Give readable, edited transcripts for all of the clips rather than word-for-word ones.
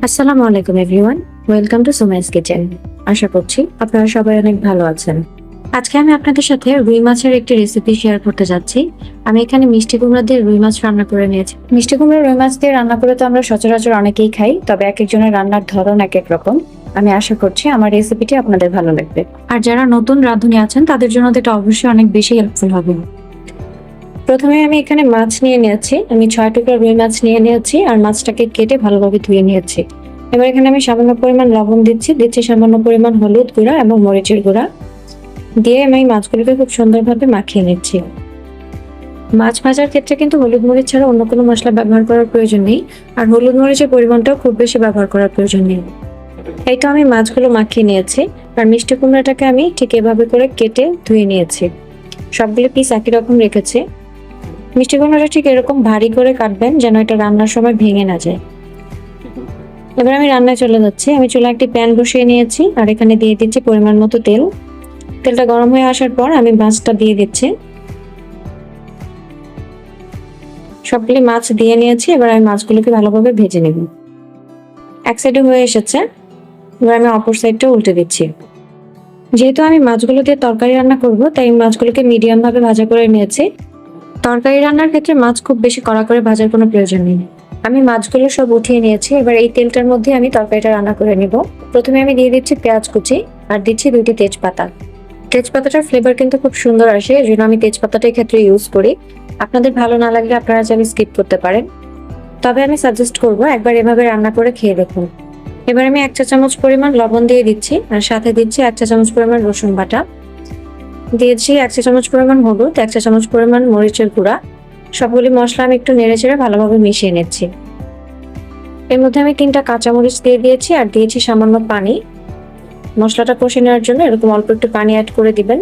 আসসালামু আলাইকুম everyone, welcome to Sumai's kitchen. আশা করছি আপনারা সবাই অনেক ভালো আছেন। আজকে আমি আপনাদের সাথে রুই মাছের একটি রেসিপি শেয়ার করতে যাচ্ছি। আমি এখানে মিষ্টি কুমড়া দিয়ে রুই মাছ রান্না করে নিয়েছি। মিষ্টি কুমড়া রুই মাছ দিয়ে রান্না করে তো আমরা সচরাচর অনেকেই খাই, তবে এক একজনের রান্নার ধরন এক এক রকম। আমি আশা করছি আমার রেসিপিটি আপনাদের ভালো লাগবে, আর যারা নতুন রাঁধুনি আছেন তাদের জন্য তো এটা অবশ্যই অনেক বেশি হেল্পফুল হবে। প্রথমে আমি এখানে মাছ নিয়ে নিয়েছি। আমি 6 টুকরা রুই মাছ নিয়ে নিয়েছি আর মাছটাকে কেটে ভালোভাবে ধুয়ে নিয়েছি। এবার এখানে আমি সামান্য পরিমাণ লবণ দিচ্ছি সামান্য পরিমাণ হলুদ গুঁড়া এবং মরিচের গুঁড়া দিয়ে আমি মাছগুলোকে খুব সুন্দরভাবে মাখিয়ে নিচ্ছি। মাছ ভাজার ক্ষেত্রে কিন্তু হলুদ মরিচ ছাড়া অন্য কোনো মশলা ব্যবহার করার প্রয়োজন নেই, আর হলুদ মরিচের পরিমাণটাও খুব বেশি ব্যবহার করার প্রয়োজন নেই। এই তো আমি মাছগুলো মাখিয়ে নিয়েছি, আর মিষ্টি কুমড়াটাকে আমি ঠিক এভাবে করে কেটে ধুয়ে নিয়েছি। সবগুলো পিস একই রকম রেখেছি। মিষ্টি কুমড়াটা ঠিক এরকম ভারী করে কাটবেন যেন এটা রান্নার সময় ভেঙে না যায়। এবার আমি রান্নায় চলে যাচ্ছি। আমি চুলায় একটি প্যান বসিয়ে নিয়েছি আর এখানে দিয়ে দিচ্ছি পরিমাণ মতো তেল। তেলটা গরম হয়ে আসার পর আমি মাছটা দিয়ে দিচ্ছি। সবগুলি মাছ দিয়ে নিয়েছি। এবার আমি মাছগুলোকে ভালোভাবে ভেজে নেব। এক সাইডে হয়ে এসেছে, এবার আমি অপর সাইডটা উল্টে দিচ্ছি। যেহেতু আমি মাছগুলো দিয়ে তরকারি রান্না করব, তাই মাছগুলোকে মিডিয়াম ভাবে ভাজা করে নিয়েছি। তরকারি রান্নার ক্ষেত্রে মাছ খুব বেশি কড়া করে ভাজার কোনো প্রয়োজন নেই। আমি মাছগুলো সব উঠিয়ে নিয়েছি। এবার এই তেলটার মধ্যে আমি তরকারিটা রান্না করে নিব। প্রথমে আমি দিয়ে দিচ্ছি পেঁয়াজ কুচি আর দিচ্ছি 2টি তেজপাতা। তেজপাতাটার ফ্লেভার কিন্তু খুব সুন্দর আসে, এই জন্য আমি তেজপাতাটা ক্ষেত্রে ইউজ করি। আপনাদের ভালো না লাগলে আপনারা চাইলে স্কিপ করতে পারেন, তবে আমি সাজেস্ট করব একবার এভাবে রান্না করে খেয়ে দেখুন। এবার আমি 1 চা চামচ পরিমাণ লবণ দিয়ে দিচ্ছি আর সাথে দিচ্ছি 1 চা চামচ পরিমাণ রসুন বাটা, দিয়েছি 1 চা চামচ পরিমাণ হলুদ, 1 চা চামচ পরিমাণ মরিচের গুঁড়া। সবগুলি মশলা আমি একটু নেড়েচেড়ে ভালোভাবে মিশিয়ে নিচ্ছি। এর মধ্যে আমি 3টা কাঁচামরিচ দিয়ে দিয়েছি আর দিয়েছি সামান্য পানি। মশলাটা কষে নেওয়ার জন্য এরকম অল্প একটু পানি অ্যাড করে দিবেন।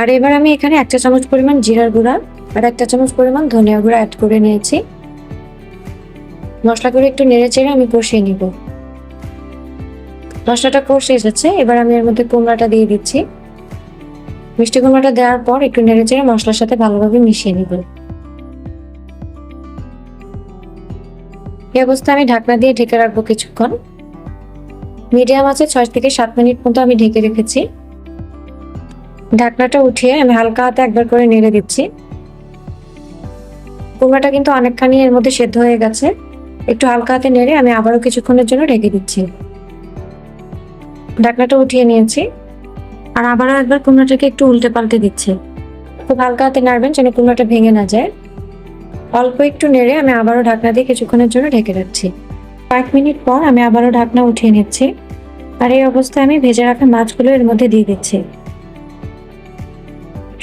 আর এবার আমি এখানে 1 চা চামচ পরিমাণ জিরার গুঁড়া আর 1 চা চামচ পরিমাণ ধনিয়া গুঁড়া অ্যাড করে নিয়েছি। মশলা করে একটু নেড়েচেড়ে আমি কষিয়ে নিব। মশলাটা কষে এসেছে, এবার আমি এর মধ্যে কুমড়াটা দিয়ে দিচ্ছি। মিষ্টি কুমড়াটা দেওয়ার পর একটু নেড়েচেড়ে মশলার সাথে ভালোভাবে মিশিয়ে নিব। এই অবস্থায় আমি ঢাকনা দিয়ে ঢেকে রাখবো কিছুক্ষণ। মিডিয়াম আছে 6 থেকে 7 মিনিট মতো আমি ঢেকে রেখেছি। ঢাকনাটা উঠিয়ে আমি হালকা হাতে একবার করে নেড়ে দিচ্ছি। কুমড়াটা কিন্তু অনেকখানি এর মধ্যে সেদ্ধ হয়ে গেছে। একটু হালকা হাতে নেড়ে আমি আবারও কিছুক্ষণের জন্য ঢেকে দিচ্ছি। ঢাকনাটা উঠিয়ে নিয়েছি আর আবারও একবার কুমড়াটাকে একটু উল্টে পাল্টে দিচ্ছি। খুব হালকা হাতে নাড়বেন যেন কুমড়াটা ভেঙে না যায়। অল্প একটু নেড়ে আমি আবারও ঢাকনা দিয়ে কিছুক্ষণের জন্য ঢেকে রাখছি। 5 মিনিট পর আমি আবারও ঢাকনা উঠিয়ে নিচ্ছি আর এই অবস্থায় আমি ভেজে রাখা মাছগুলো এর মধ্যে দিয়ে দিচ্ছি।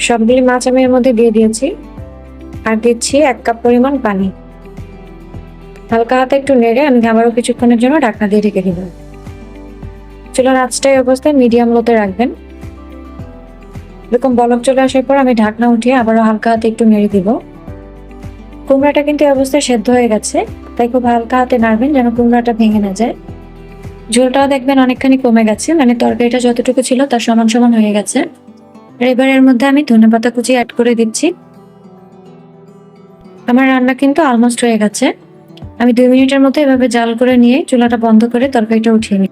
সবগুলি মাছ আমি এর মধ্যে দিয়ে দিয়েছি আর দিচ্ছি 1 কাপ পরিমাণ পানি। হালকা হাতে একটু নেড়ে আমি আবারও কিছুক্ষণের জন্য ঢাকনা দিয়ে ঢেকে দিব। চুলার আঁচটা এই অবস্থায় মিডিয়াম লোতে রাখবেন। এরকম বলক চলে আসার পর আমি ঢাকনা উঠিয়ে আবারও হালকা হাতে একটু নেড়ে দিব। কুমড়াটা কিন্তু এই অবস্থায় সেদ্ধ হয়ে গেছে, তাই খুব হালকা হাতে নাড়বেন যেন কুমড়াটা ভেঙে না যায়। ঝোলটাও দেখবেন অনেকখানি কমে গেছে, মানে তরকারিটা যতটুকু ছিল তার সমান সমান হয়ে গেছে। আর এবার এর মধ্যে আমি ধনেপাতা কুচি অ্যাড করে দিচ্ছি। আমার রান্না কিন্তু অলমোস্ট হয়ে গেছে। আমি 2 মিনিটের মতো এভাবে জাল করে নিয়ে চুলাটা বন্ধ করে তরকারিটা উঠিয়ে নিই।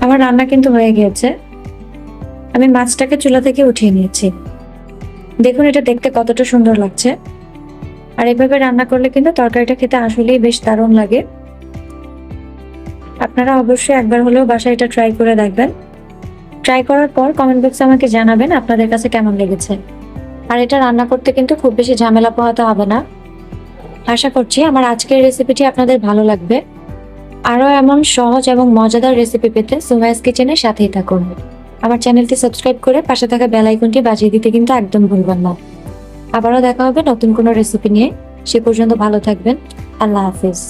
আমার রান্না কিন্তু হয়ে গিয়েছে। আমি মাছটাকে চুলা থেকে উঠিয়ে নিয়েছি। দেখুন এটা দেখতে কতটা সুন্দর লাগছে। আর এভাবে রান্না করলে কিন্তু তরকারিটা খেতে আসলেই বেশ দারুণ লাগে। আপনারা অবশ্যই একবার হলেও বাসায় এটা ট্রাই করে দেখবেন। ট্রাই করার পর কমেন্ট বক্সে আমাকে জানাবেন আপনাদের কাছে কেমন লেগেছে। আর এটা রান্না করতে কিন্তু খুব বেশি ঝামেলা পোহাতে হবে না। আশা করছি আমার আজকের রেসিপিটি আপনাদের ভালো লাগবে। আরও এমন সহজ এবং মজাদার রেসিপি পেতে সুমাইস কিচেনের সাথেই থাকুন। আমার চ্যানেলটি সাবস্ক্রাইব করে পাশে থাকা বেল আইকনটি বাজিয়ে দিতে কিন্তু একদম ভুলবেন না। আবারও দেখা হবে নতুন কোনো রেসিপি নিয়ে। সে পর্যন্ত ভালো থাকবেন। আল্লাহ হাফিজ।